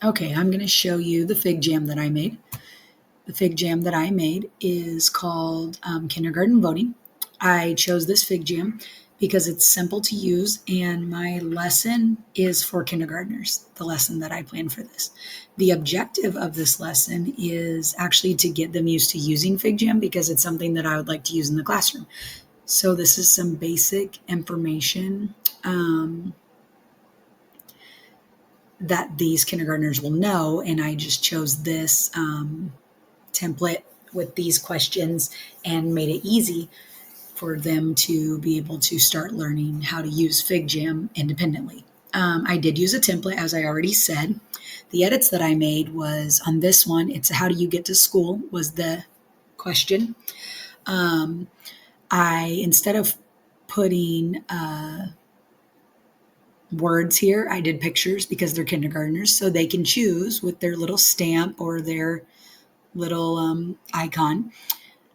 Okay, I'm going to show you the FigJam that I made. The FigJam that I made is called Kindergarten Voting. I chose this FigJam because it's simple to use, and my lesson is for kindergartners, the lesson that I planned for this. The objective of this lesson is actually to get them used to using FigJam because it's something that I would like to use in the classroom. So this is some basic information that these kindergartners will know, and I just chose this template with these questions and made it easy for them to be able to start learning how to use FigJam independently. I did use a template, as I already said. The edits that I made was on this one. It's how do you get to school was the question. Instead of putting words here, I did pictures because they're kindergartners, so they can choose with their little stamp or their little icon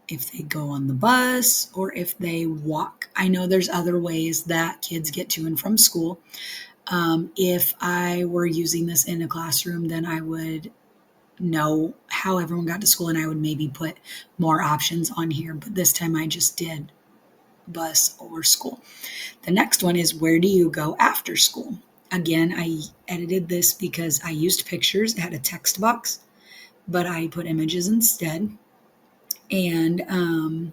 if they go on the bus or if they walk. I know there's other ways that kids get to and from school. If I were using this in a classroom, then I would know how everyone got to school and I would maybe put more options on here. But this time I just did bus or school. The next one is where do you go after school? Again, I edited this because I used pictures. It had a text box, but I put images instead. And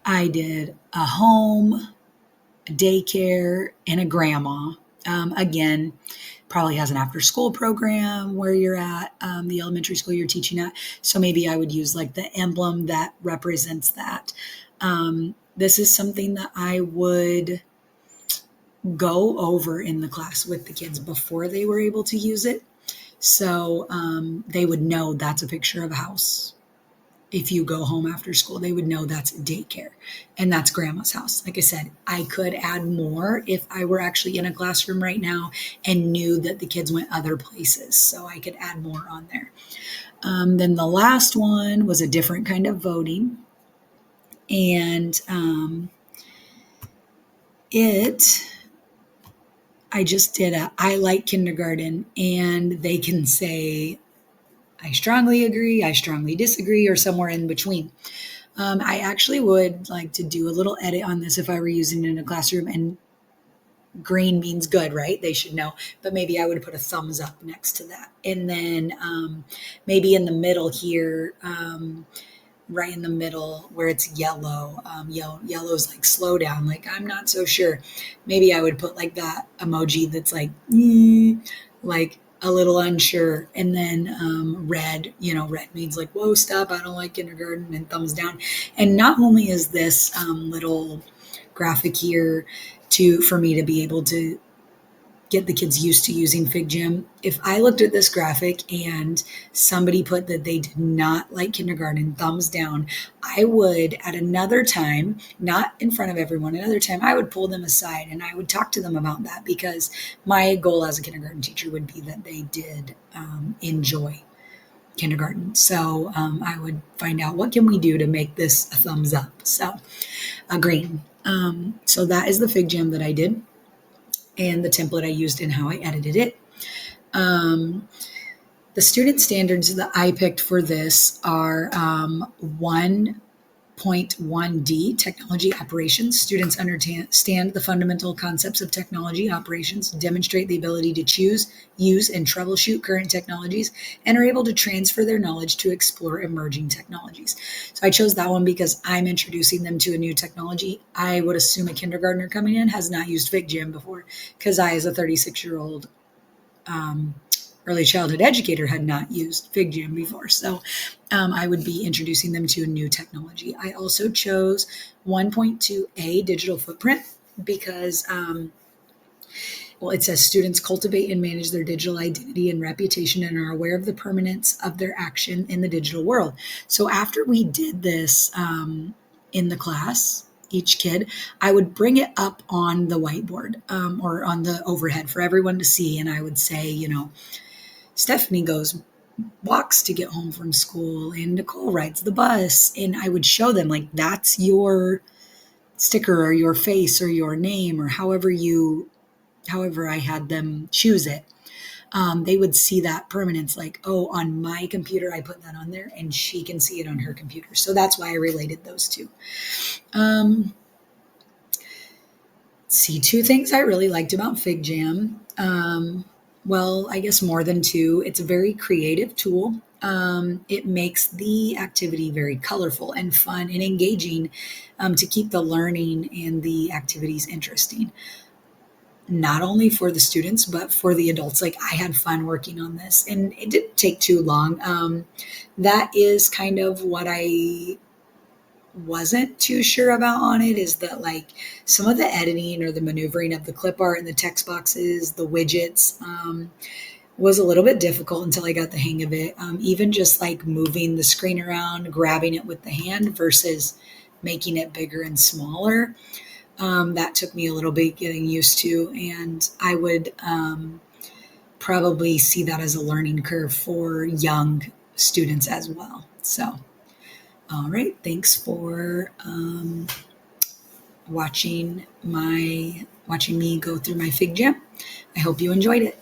I did a home, a daycare, and a grandma. Again, probably has an after school program where you're at, the elementary school you're teaching at. So maybe I would use like the emblem that represents that. This is something that I would go over in the class with the kids before they were able to use it. So they would know that's a picture of a house. If you go home after school, they would know that's a daycare and that's grandma's house. Like I said, I could add more if I were actually in a classroom right now and knew that the kids went other places. So I could add more on there. Then the last one was a different kind of voting. And I just did I like kindergarten, and they can say, I strongly agree, I strongly disagree, or somewhere in between. I actually would like to do a little edit on this if I were using it in a classroom, and green means good, right? They should know, but maybe I would put a thumbs up next to that. And then maybe in the middle here, right in the middle where it's yellow, yellow's like slow down. Like, I'm not so sure. Maybe I would put like that emoji that's like a little unsure. And then red, red means like, whoa, stop, I don't like kindergarten, and thumbs down. And not only is this little graphic here for me to be able to get the kids used to using FigJam. If I looked at this graphic and somebody put that they did not like kindergarten, thumbs down, I would at another time, not in front of everyone, another time, I would pull them aside and I would talk to them about that, because my goal as a kindergarten teacher would be that they did enjoy kindergarten. So I would find out what can we do to make this a thumbs up. So a green. So that is the FigJam that I did, and the template I used and how I edited it. The student standards that I picked for this are 1.1D, technology operations. Students understand the fundamental concepts of technology operations, demonstrate the ability to choose, use, and troubleshoot current technologies, and are able to transfer their knowledge to explore emerging technologies. So I chose that one because I'm introducing them to a new technology. I would assume a kindergartner coming in has not used FigJam before, because I, as a 36-year-old early childhood educator, had not used FigJam before. So I would be introducing them to a new technology. I also chose 1.2A, digital footprint, because it says students cultivate and manage their digital identity and reputation and are aware of the permanence of their action in the digital world. So after we did this in the class, each kid, I would bring it up on the whiteboard or on the overhead for everyone to see. And I would say, Stephanie walks to get home from school, and Nicole rides the bus. And I would show them, like, that's your sticker or your face or your name, or however I had them choose it. they would see that permanence, like, oh, on my computer, I put that on there, and she can see it on her computer. So that's why I related those two. Um, see, two things I really liked about FigJam. Well, I guess more than two. It's a very creative tool. It makes the activity very colorful and fun and engaging, to keep the learning and the activities interesting, not only for the students but for the adults. Like, I had fun working on this, and it didn't take too long. That is kind of what I wasn't too sure about on it, is that, like, some of the editing or the maneuvering of the clip art and the text boxes, the widgets, was a little bit difficult until I got the hang of it. Even just like moving the screen around, grabbing it with the hand versus making it bigger and smaller. That took me a little bit getting used to, and I would probably see that as a learning curve for young students as well. So, all right, thanks for watching me go through my FigJam. I hope you enjoyed it.